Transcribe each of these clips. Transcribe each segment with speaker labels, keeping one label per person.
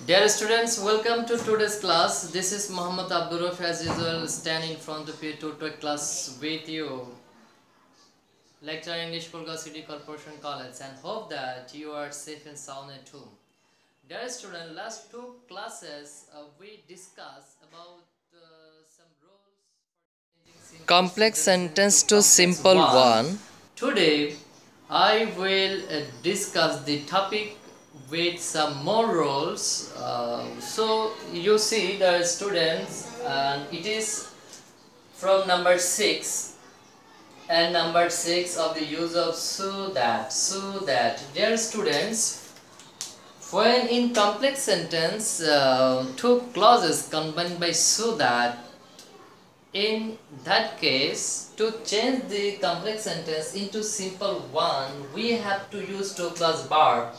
Speaker 1: Dear students, welcome to today's class. This is Muhammad Abdur Rauf as usual standing in front of you to take class with you. Lecture English Kolkata City Corporation College and hope that you are safe and sound at home. Dear students, last two classes we discussed about some rules for changing complex sentence to simple one. Today I will discuss the topic with some more rules. So you see the students, and it is from number 6 and number 6 of the use of so that. Dear students, when in complex sentence two clauses combined by so that, in that case, to change the complex sentence into simple one, we have to use to plus verb,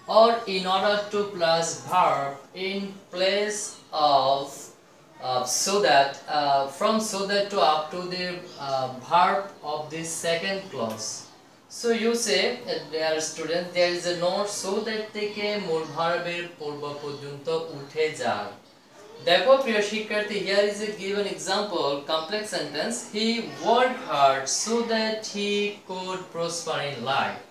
Speaker 1: or in order to plus verb in place of so that, from so that to up to the verb of the second clause. So you say, dear student, there is a note so that থেকে মূল ভার্বের পূর্ব পর্যন্ত উঠে যায়। দেখো প্রিয় শিক্ষার্থী, here is a given example complex sentence. He worked hard so that he could prosper in life.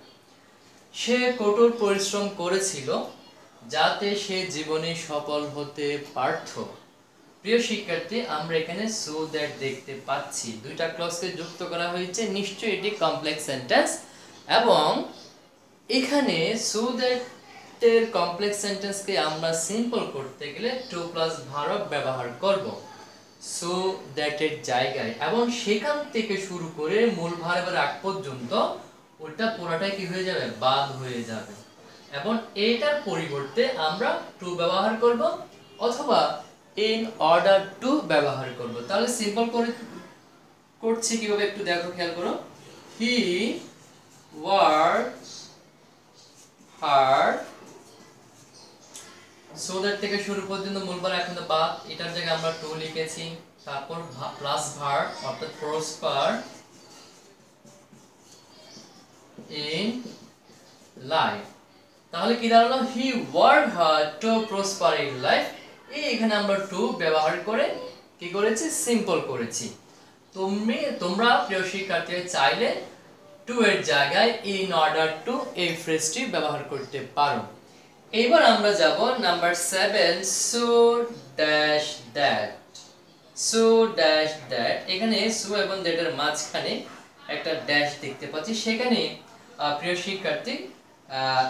Speaker 1: সে কঠোর পরিশ্রম করেছিল যাতে সে জীবনে সফল হতে পারত। প্রিয় শিক্ষার্থী, আমরা এখানে so that দেখতে পাচ্ছি, দুইটা ক্লজকে যুক্ত করা হয়েছে, নিশ্চয়ই এটি কমপ্লেক্স সেন্টেন্স। এবং এখানে so that এর কমপ্লেক্স সেন্টেন্সকে আমরা সিম্পল করতে গেলে টু প্লাস ভার্ব ব্যবহার করব so that এর জায়গায়, এবং সেখান থেকে শুরু করে মূল ভার্বের আগ পর্যন্ত ওটা পুরোটাই কি হয়ে যাবে, বাদ হয়ে যাবে। এবং এটার পরিবর্তে আমরা টু ব্যবহার করব অথবা in order to ব্যবহার করব। তাহলে সিম্পল করে করছি কিভাবে একটু দেখো, খেয়াল করো। he worked hard so that থেকে শুরু পর্যন্ত মূল ভার্ব এখন তো বাদ, এটার জায়গায় আমরা টু লিখেছি, তারপর প্লাস ভার্ব অর্থাৎ prosper in life। তাহলে কি দাঁড়ালো, he worked hard to prosper in life। এখানে আমরা টু ব্যবহার করে কি করেছি, সিম্পল করেছি। তোমরা প্রিয় শিক্ষার্থীরা চাইলে টু এর জায়গায় in order to এই ফ্রেজটি ব্যবহার করতে পারো। এবার আমরা যাব number 7 so dash that। so dash that, এখানে so এবং that এর মাঝখানে একটা ড্যাশ দেখতে পাচ্ছি, সেখানে প্রিয় শিক্ষার্থী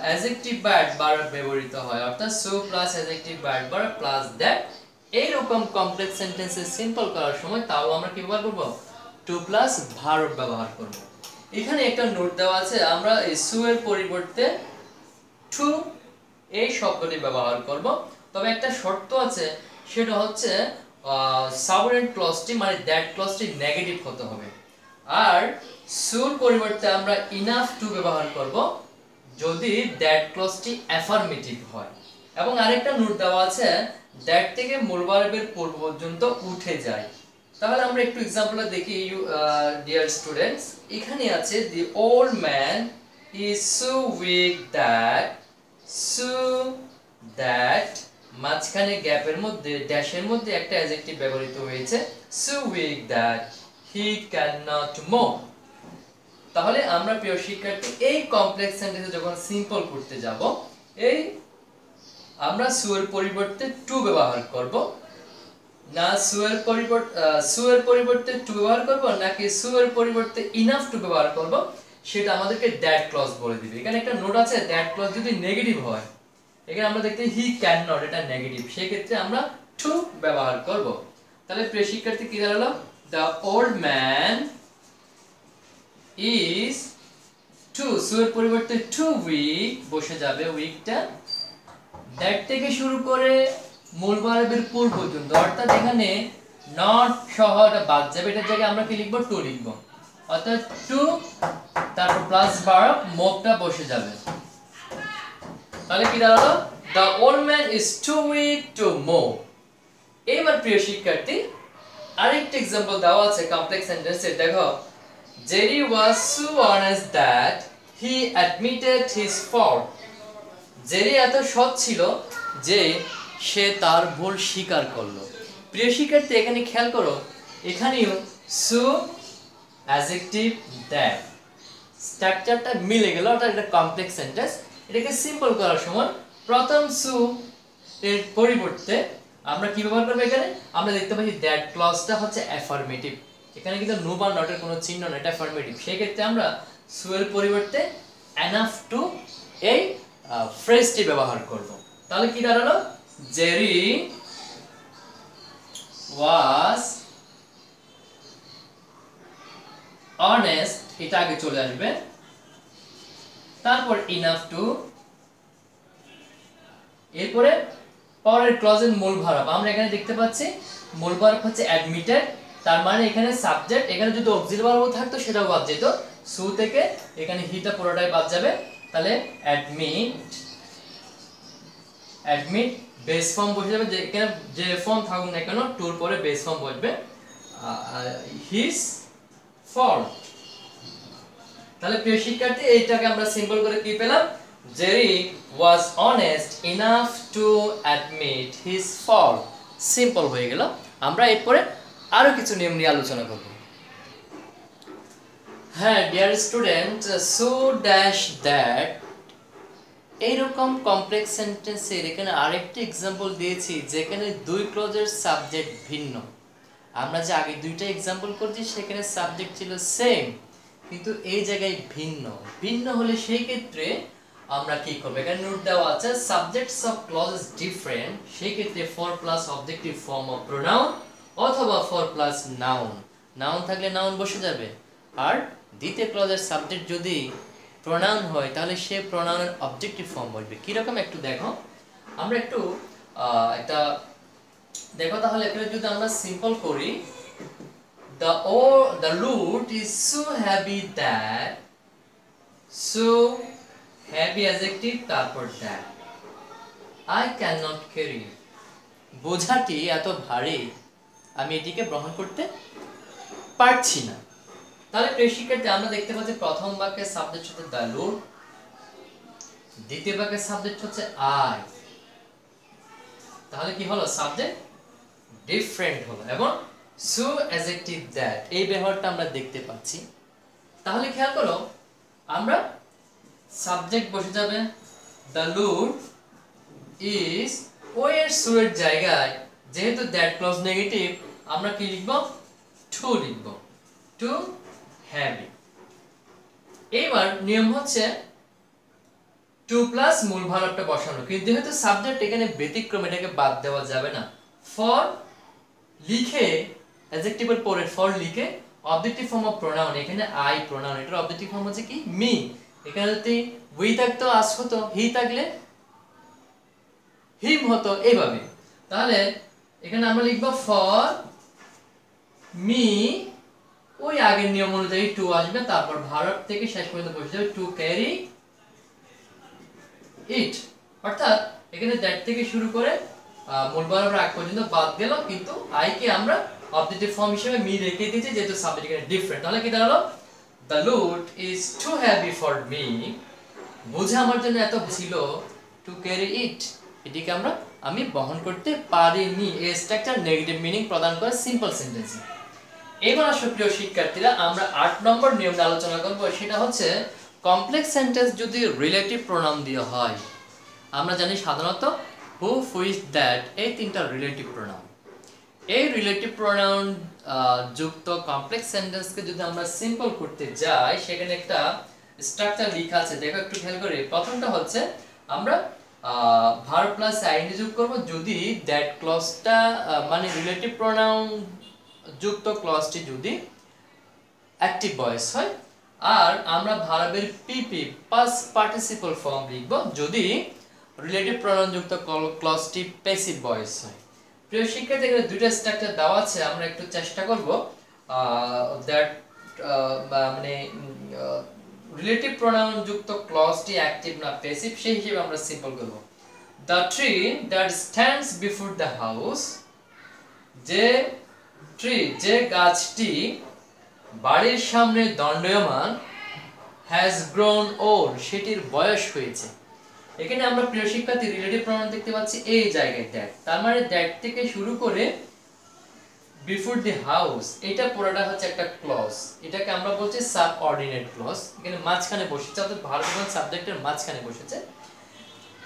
Speaker 1: অ্যাডজেক্টিভ ভার্ব ব্যবহৃত হয়, অর্থাৎ so plus adjective verb plus that। এইরকম কমপ্লেক্স সেন্টেন্সে সিম্পল করার সময় তাও আমরা কি ব্যবহার করব, টু প্লাস ভার্ব ব্যবহার করব। এখানে একটা নোট দেওয়া আছে, আমরা এই so এর পরিবর্তে টু এই শব্দটি ব্যবহার করব, তবে একটা শর্ত আছে, সেটা হচ্ছে সাবঅর্ডিনেট ক্লজটি মানে দ্যাট ক্লজটি নেগেটিভ হতে হবে। আর সোর পরিবর্তে আমরা ইনাফ টু ব্যবহার করব যদি দ্যাট ক্লজটি অ্যাফার্মেটিভ হয়। এবং আরেকটা নোট দেওয়া আছে, দ্যাট থেকে মূল ভার্বের পূর্ব পর্যন্ত উঠে যায়। তাহলে আমরা একটু এক্সাম্পলটা দেখি ডিয়ার স্টুডেন্টস। এখানে আছে the old man is so weak that, so that মাঝখানে গ্যাপের মধ্যে ড্যাশের মধ্যে একটা অ্যাডজেক্টিভ ব্যবহৃত হয়েছে, so weak that he cannot move। তাহলে আমরা প্রিয় শিক্ষার্থী এই কমপ্লেক্স সেন্টেন্সে যখন সিম্পল করতে যাব, এই আমরা so এর পরিবর্তে টু ব্যবহার করব না, so এর পরিবর্তে টু ব্যবহার করব নাকি so এর পরিবর্তে ইনাফ টু ব্যবহার করব, সেটা আমাদেরকে দ্যাট ক্লজ বলে দিবে। এখানে একটা নোট আছে, দ্যাট ক্লজ যদি নেগেটিভ হয়, এখানে আমরা দেখতে হি ক্যান নট, এটা নেগেটিভ, সেই ক্ষেত্রে আমরা টু ব্যবহার করব। তাহলে প্রিয় শিক্ষার্থী কি দাঁড়ালো, the old man is too, so এর পরিবর্তে টু উইক বসে যাবে, উইকটা দ্যাট থেকে শুরু করে মূল ভার্বের পূর্ব পর্যন্ত, অর্থাৎ এখানে নট সহ এটা বাদ যাবে, এটার জায়গায় আমরা কি লিখব, টু লিখব, অর্থাৎ টু তারপর প্লাস ভার্ব মোভটা বসে যাবে। তাহলে কি দাঁড়ালো, the old man is too weak to move. এবার প্রিয় শিক্ষার্থী আরেকটা एग्जांपल দেওয়া আছে কমপ্লেক্স সেন্টেন্সে, দেখো Jerry was so honest that he admitted his fault. Jerry এত সৎ ছিল যে সে তার ভুল স্বীকার করলো। প্রিয় শিক্ষার্থী এখানে খেয়াল করো, এখানেও সো অ্যাডজেক্টিভ দ্যাট স্ট্রাকচারটা মিলে গেল, অর্থাৎ এটা কমপ্লেক্স সেন্টেন্স। এটাকে সিম্পল করার সময় প্রথম সু এর পরিবর্তে আমরা কি ব্যবহার করব? এখানে আমরা দেখতে পাচ্ছি দ্যাট ক্লজটা হচ্ছে অ্যাফার্মেটিভ, এখানে কিন্তু নো বা নটের কোনো চিহ্ন না, এটা অ্যাফার্মেটিভ। সেই ক্ষেত্রে আমরা সু এর পরিবর্তে এনাফ টু এই ফ্রেজটি ব্যবহার করব। তাহলে কি দাঁড়ালো? জেরি ওয়াজ অনেস্ট, এটা আগে চলে আসবে, তারপর ইনাফ টু, এরপরে পরের ক্লজের মূল ভার্ব আমরা এখানে দেখতে পাচ্ছি মূল ভার্ব হচ্ছে অ্যাডমিটেড, তার মানে এখানে সাবজেক্ট, এখানে যদি অক্সিলারি ভার্ব থাকতো সেটাও বাদ যেত, সু থেকে এখানে হিটা পুরোটাই বাদ যাবে। তাহলে অ্যাডমিট বেস ফর্ম বসে যাবে, যে এখানে যে ফর্ম থাকুক না কেন টুর পরে বেস ফর্ম বসবে হিজ ফল্ট। তাহলে প্রিয় শিক্ষার্থী এইটাকে আমরা সিম্পল করে কি পেলাম? Jerry was honest enough to admit his fault. Simple হয়ে গেল। আমরা এরপরে আরো কিছু নিয়ম নিয়ে আলোচনা করব। হ্যাঁ dear student, so dash that এইরকম কমপ্লেক্স সেন্টেন্সের এখানে আরেকটি এক্সাম্পল দিয়েছি যেখানে দুই ক্লজের সাবজেক্ট ভিন্ন। আমরা যে আগে দুইটা এক্সাম্পল করছি সেখানে সাবজেক্ট ছিল সেম, কিন্তু এই জায়গায় ভিন্ন। ভিন্ন হলে সেই ক্ষেত্রে আমরা কি করব? এখানে নোট দেওয়া আছে সাবজেক্টস অফ ক্লজেস ডিফারেন্ট, সেই ক্ষেত্রে for plus objective form of pronoun অথবা ফর প্লাস নাউন, নাউন থাকলে নাউন বসে যাবে। আর দ্বিতীয় ক্লজের সাবজেক্ট যদি প্রোনাউন হয় তাহলে সে প্রোনাউনের অবজেক্টিভ ফর্ম বসবে। কি রকম একটু দেখো, আমরা একটু একটা দেখো, তাহলে এখানে যদি আমরা সিম্পল করি, the load is so heavy that, so heavy adjective তারপর that, I cannot carry it, বোঝাটি এত ভারী আমি এটিকে বহন করতে পারছি না। তাহলে প্রিয় শিক্ষার্থী আমরা দেখতে পাচ্ছি প্রথম বাক্যের সাবজেক্ট হচ্ছে the load, দ্বিতীয় বাক্যের সাবজেক্ট হচ্ছে I, তাহলে কি হলো? সাবজেক্ট ডিফারেন্ট হলো, এবং সো অ্যাডজেক্টিভ দ্যাট এই ব্যবহারটা আমরা দেখতে পাচ্ছি। তাহলে খেয়াল করো, আমরা সাবজেক্ট বসে যাবে দ্য লুড ইজ, ওই এর সো এর জায়গায় যেহেতু দ্যাট ক্লজ নেগেটিভ আমরা কি লিখব? টু লিখব, টু হ্যাভি। এইবার নিয়ম হচ্ছে টু প্লাস মূল ভার্বটা বসানো, কিন্তু যেহেতু সাবজেক্ট এখানে ব্যতিক্রম এটাকে বাদ দেওয়া যাবে না। ফর লিখে অ্যাডজেক্টিভের পরে ফর লিখে অবজেক্টিভ ফর্ম অফ প্রোনাউন, এখানে আই প্রোনাউন, এটার অবজেক্টিভ ফর্ম হচ্ছে কি? মি। এখানে যদি উই থাকতো আস হতো, হি থাকলে হিম হতো, এইভাবে। তাহলে এখানে আমরা লিখব ফর মি, ওই আগের নিয়ম অনুযায়ী টু আসবে, তারপর ভার্ব থেকে শেষ পর্যন্ত বসে যাবে টু ক্যারি ইট, অর্থাৎ এখানে দ্যাট থেকে শুরু করে মূল ভার্বের আগ পর্যন্ত বাদ গেল, কিন্তু আই কে আমরা অবজেক্টিভ ফর্ম হিসেবে মি রেখে দিয়েছি যেহেতু সাবজেক্ট এখানে ডিফারেন্ট। তাহলে কি দাঁড়ালো? The load is too heavy for me, বোঝা আমার জন্য এত ছিল, টু ক্যারি ইট, এটিকে আমি বহন করতে পারিনি। এই স্ট্রাকচার নেগেটিভ মিনিং প্রদান করে সিম্পল সেন্টেন্সে। এবার আসো প্রিয় শিক্ষার্থীরা, আমরা 8 নম্বর নিয়ম নিয়ে আলোচনা করব, সেটা হচ্ছে কমপ্লেক্স সেন্টেন্স যদি রিলেটিভ প্রোনাউন দিয়ে হয়। আমরা জানি সাধারণত হু, হুইচ, দ্যাট এই তিনটা রিলেটিভ প্রোনাউন। এই রিলেটিভ প্রোনাউন যুক্ত কমপ্লেক্স সেন্টেন্সকে যদি আমরা সিম্পল করতে যাই, সেখানে একটা স্ট্রাকচার লেখা আছে, দেখো একটু খেয়াল করে। প্রথমটা হচ্ছে আমরা ভার্ব প্লাস আইএনজি যোগ করব যদি দ্যাট ক্লজটা মানে রিলেটিভ প্রোনাউন যুক্ত ক্লজটি যদি অ্যাক্টিভ ভয়েস হয়, আর আমরা ভার্বের পিপি পাস্ট পার্টিসিপল ফর্ম লিখব যদি রিলেটিভ প্রোনাউন যুক্ত ক্লজটি প্যাসিভ ভয়েস হয়। প্রিয় শিক্ষার্থী, এখানে দুইটা স্ট্রাকচার দেওয়া আছে, আমরা একটু চেষ্টা করব দ্যাট মানে রিলেটিভ প্রোনাউন যুক্ত ক্লজটি অ্যাক্টিভ না প্যাসিভ সেই হিসেবে আমরা সিম্পল করব। The tree that stands before the house, যে ট্রি যে গাছটি বাড়ির সামনে দণ্ডায়মান, হ্যাজ গ্রোন ওল্ড সেটির বয়স হয়েছে। এখানে আমরা প্রিয় শিক্ষার্থী রিলেটিভ প্রনাউন দেখতে পাচ্ছি এই জায়গায় দ্যাট, তার মানে দ্যাট থেকে শুরু করে বিফোর দি হাউস, এটা পুরোটা হচ্ছে একটা ক্লজ, এটাকে আমরা বলছি সাবঅর্ডিনেট ক্লজ। এখানে মাঝখানে বসেছে, অর্থাৎ ভার্ব এবং সাবজেক্টের মাঝখানে বসেছে।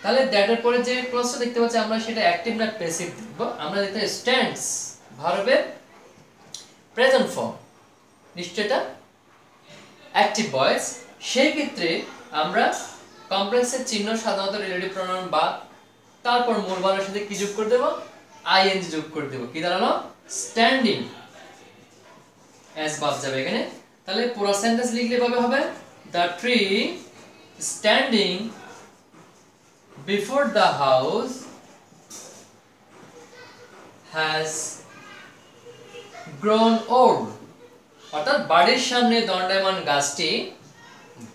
Speaker 1: তাহলে দ্যাট এর পরে যে ক্লজটা দেখতে পাচ্ছি আমরা সেটা অ্যাক্টিভ না প্যাসিভ দেখব। আমরা দেখতে স্ট্যান্ডস ভার্বের প্রেজেন্ট ফর্ম, নিশ্চয় এটা অ্যাক্টিভ ভয়েস। সেই ক্ষেত্রে আমরা কমপ্লেক্সের চিহ্ন সাধারণত রিলেটিভ প্রনাউন বা তারপর মূল বানানের সাথে কি যোগ করে দেব, আইএনজি যোগ করে দেব, কি দাঁড়ালো স্ট্যান্ডিং অ্যাজ ভার্ব যাবে এখানে। তাহলে পুরো সেন্টেন্স লিখলে ভাবে হবে the tree standing before the house has grown old, অর্থাৎ বাড়ির সামনে দণ্ডায়মান গাছটি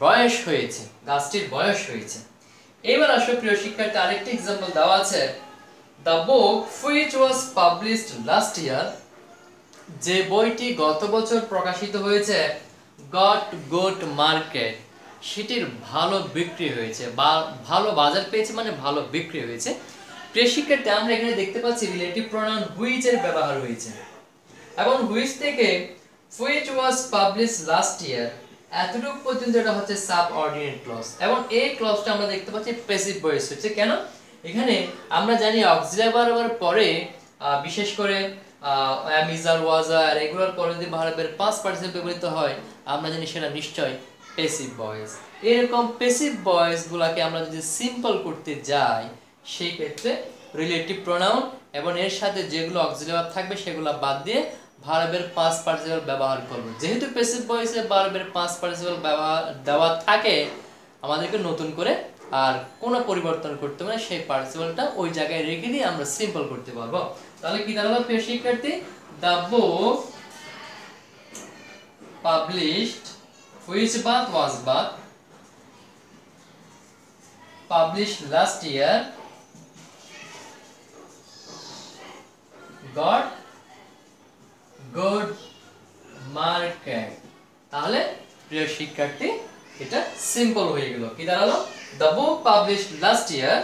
Speaker 1: বয়স হয়েছে, গাছটির বয়স হয়েছে। এবার আসো প্রিয় শিক্ষার্থী আরেকটি एग्जांपल দেওয়া আছে, the book which was published last ইয়ার, যে বইটি গত বছর প্রকাশিত হয়েছে, গট গুড মার্কেট, সেটির ভালো বিক্রি হয়েছে বা ভালো বাজার পেয়েছে, মানে ভালো বিক্রি হয়েছে। প্রিয় শিক্ষার্থী আমরা এখানে দেখতে পাচ্ছি রিলেটিভ প্রনাউন হুইচ এর ব্যবহার হয়েছে, এবং হুইচ থেকে হুইচ ওয়াজ পাবলিশড লাস্ট ইয়ার এতটুকু পর্যন্ত এটা হচ্ছে সাবঅর্ডিনেট ক্লজ, এবং এই ক্লজটা আমরা দেখতে পাচ্ছি প্যাসিভ ভয়েস হচ্ছে। কেন? এখানে আমরা জানি অক্সিলারি ভার্বের পরে বিশেষ করে am is আর was আর এগুলোর পরে যদি ভার্বের পাস্ট পার্টিসিপল ব্যবহৃত হয় আমরা জানি সেটা নিশ্চয় প্যাসিভ ভয়েস। এরকম প্যাসিভ ভয়েস গুলাকে আমরা যদি সিম্পল করতে যাই সেই ক্ষেত্রে রিলেটিভ প্রনাউন এবং এর সাথে যেগুলো অক্সিলারি ভার্ব থাকবে সেগুলো বাদ দিয়ে ভার্বের পাস্ট পার্টিসিপল ব্যবহার করব। যেহেতু প্যাসিভ ভয়েসে ভার্বের পাস্ট পার্টিসিপল ব্যবহার দেওয়া থাকে, আমাদেরকে নতুন করে আর কোনো পরিবর্তন করতে হবে না, সেই পার্টিসিপলটা ওই জায়গায় রেখে দিয়ে আমরা সিম্পল করতে পারবো। তাহলে কি দাঁড়ালো প্রিয় শিক্ষার্থী, the book published which both was both published last year got good market. তাহলে প্রিয় শিক্ষার্থী এটা সিম্পল হয়ে গেল, কি দাঁড়ালো the book published last year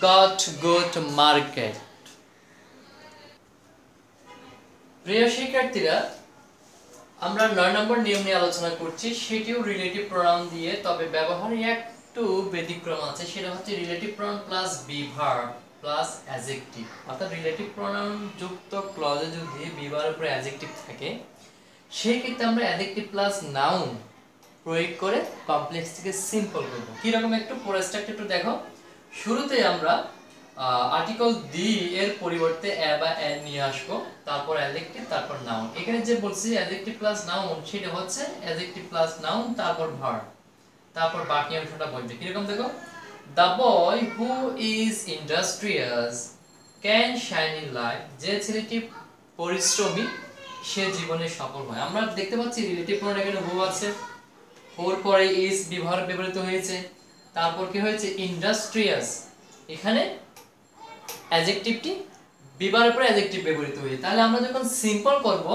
Speaker 1: got good market. প্রিয় শিক্ষার্থীরা আমরা 9 নম্বর নিয়ম নিয়ে আলোচনা করছি, সেটিও রিলেটিভ প্রনাউন দিয়ে, তবে ব্যবহারে একটু ব্যতিক্রম আছে। সেটা হচ্ছে relative pronoun plus be verb plus adjective, অর্থাৎ রিলেটিভ প্রনাউন যুক্ত ক্লজে যদি বি ভার্বের উপরে অ্যাডজেক্টিভ থাকে সেই ক্ষেত্রে আমরা অ্যাডজেক্টিভ প্লাস নাউন প্রয়োগ করে কমপ্লেক্স থেকে সিম্পল করব। কি রকম একটু পুরো স্ট্রাকচার একটু দেখো। শুরুতে আমরা আর্টিকেল দি এর পরিবর্তে এ বা এন নিয়ে আসবো, তারপর অ্যাডজেক্টিভ, তারপর নাউন। এখানে যে বলছি অ্যাডজেক্টিভ প্লাস নাউন সেটা হচ্ছে অ্যাডজেক্টিভ প্লাস নাউন তারপর ভার্ব, তারপর বাকি অংশটা বলবে। কি রকম দেখো, the boy who is industrious can shine in life, যে ছেলেটি পরিশ্রমী সে জীবনে সফল হয়। আমরা দেখতে পাচ্ছি রিলেটিভ প্রনাউন এখানে হু আছে, হুর পরে ইজ বিভার ব্যবহৃত হয়েছে, তারপর কি হয়েছে ইন্ডাস্ট্রিয়াস, এখানে অ্যাডজেক্টিভটি বিভারের পরে অ্যাডজেক্টিভ ব্যবহৃত হয়েছে। তাহলে আমরা যখন সিম্পল করব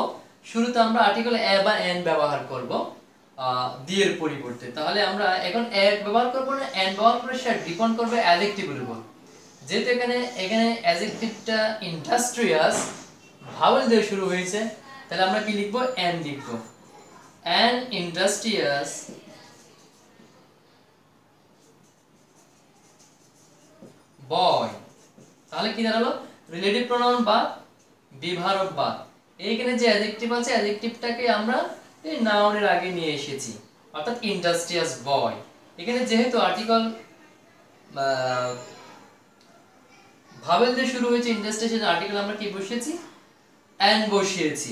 Speaker 1: শুরুতে আমরা আর্টিকেল এ বা এন ব্যবহার করব দি এর পরিবর্তে। তাহলে আমরা এখন এ ব্যবহার করব না এন ব্যবহার করে, সেটা ডিপেন্ড করবে অ্যাডজেক্টিভের উপর। যেহেতু এখানে অ্যাডজেক্টিভটা ইন্ডাস্ট্রিয়াস ভাওয়েল দিয়ে শুরু হয়েছে, তাহলে আমরা কি লিখব এন লিখব, অ্যান ইন্ডাস্ট্রিয়াস বয়। তাহলে কি দাঁড়ালো রিলেটিভ প্রনাউন বা বিভারক বা, এইখানে যে অ্যাডজেক্টিভ আছে অ্যাডজেক্টিভটাকে আমরা এই নাউনের আগে নিয়ে এসেছি, অর্থাৎ ইন্ডাস্ট্রিয়াস বয়। এখানে যেহেতু আর্টিকেল ভাওয়েল দিয়ে শুরু হয়েছে ইন্ডাস্ট্রিয়াস, আর্টিকেল আমরা কি বসিয়েছি এন বসিয়েছি।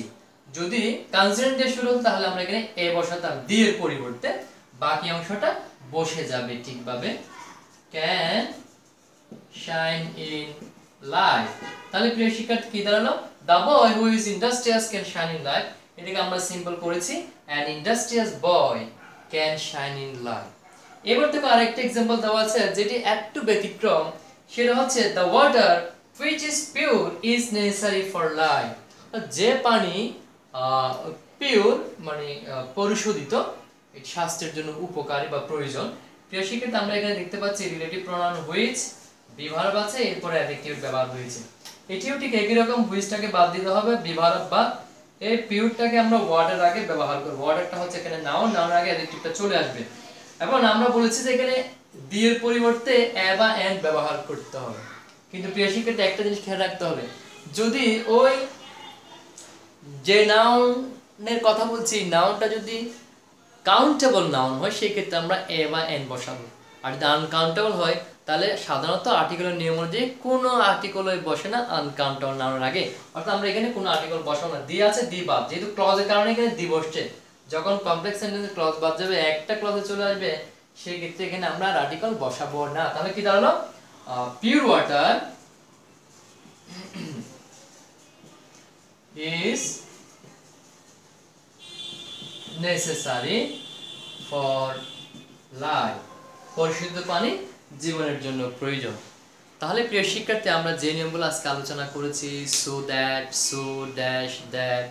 Speaker 1: যদি কনসোনেন্ট দিয়ে শুরু হতো তাহলে আমরা এখানে এ বসাতাম দি এর পরিবর্তে, বাকি অংশটা বসে যাবে ঠিকভাবে, ক্যান শাইন ইন লাইফ। তাহলে প্রিয় শিক্ষার্থী কি দাঁড়ালো the boy who is industrious can shine in life, এটাকে আমরা সিম্পল করেছি an industrious boy can shine in life. এবার দেখো আরেকটা एग्जांपल দেওয়া আছে যেটি একটু ব্যতিক্রম, সেটা হচ্ছে the water which is pure is necessary for life, যে পানি পিওর মানে পরিশোধিত স্বাস্থ্যের জন্য উপকারী বা প্রয়োজন। প্রিয় শিক্ষার্থী, আমরা এখানে দেখতে পাচ্ছি relative pronoun which, be verb আছে, এরপরে অ্যাডজেক্টিভ ব্যবহার হয়েছে। এটিও ঠিক একই রকম, হুইচটাকে বাদ দিতে হবে, বি ভার্ব বা এই পিউরটাকে আমরা ওয়ার্ডের আগে ব্যবহার করব। ওয়ার্ডটা হচ্ছে এখানে নাউন, নাউনের আগে অ্যাডজেক্টিভটা চলে আসবে। এবং আমরা বলেছি যে এখানে দি এর পরিবর্তে এ বা এন্ড ব্যবহার করতে হবে। কিন্তু প্রিয় শিক্ষার্থী, একটা জিনিস খেয়াল রাখতে হবে, যদি ওই যে নাউনের কথা বলছি নাউনটা যদি কাউন্টেবল নাউন হয়, সেই ক্ষেত্রে আমরা এ বা এন বসাবো। আর যদি আনকাউন্টেবল হয়, তাহলে সাধারণত আর্টিকেলের নিয়ম অনুযায়ী কোনো আর্টিকেলই বসে না আনকাউন্টেবল নাউনের আগে। অর্থাৎ আমরা এখানে কোনো আর্টিকেল বসাবো না, দি আছে দি বাদ, যেহেতু ক্লজের কারণে এখানে দি বসছে। যখন কমপ্লেক্স সেন্টেন্সে ক্লজ বাদ যাবে, একটা ক্লজে চলে আসবে, সেই ক্ষেত্রে এখানে আমরা আর আর্টিকেল বসাবো না। তাহলে কি দাঁড়ালো? Pure water is necessary for life. পরিশুদ্ধ পানি জীবনের জন্য প্রয়োজন। তাহলে প্রিয় শিক্ষার্থী, আমরা যে নিয়মগুলো আজকে আলোচনা করেছি, so that, so dash, that,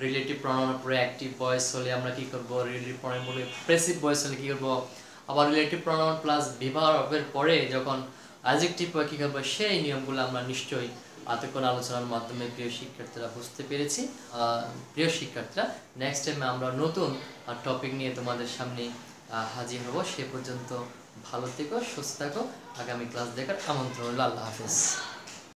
Speaker 1: relative প্রনাউনের পরে অ্যাক্টিভ ভয়েস হলে আমরা কি করব, রিলেটিভ প্রনাউন বলে প্রেসিভ ভয়েস হলে কি করব, আবার রিলেটিভ প্রনাউন প্লাস বিভার্বের পরে যখন অ্যাডজেক্টিভ হয় কি করব, সেই নিয়মগুলো আমরা নিশ্চয়ই এতক্ষণ আলোচনার মাধ্যমে প্রিয় শিক্ষার্থীরা বুঝতে পেরেছি। প্রিয় শিক্ষার্থীরা, নেক্সট টাইমে আমরা নতুন টপিক নিয়ে তোমাদের সামনে হাজির হব। সে পর্যন্ত ভালো থেকো, সুস্থ থাকো। আগামী ক্লাস দেখার আমন্ত্রণ রইল। আল্লাহ হাফেজ।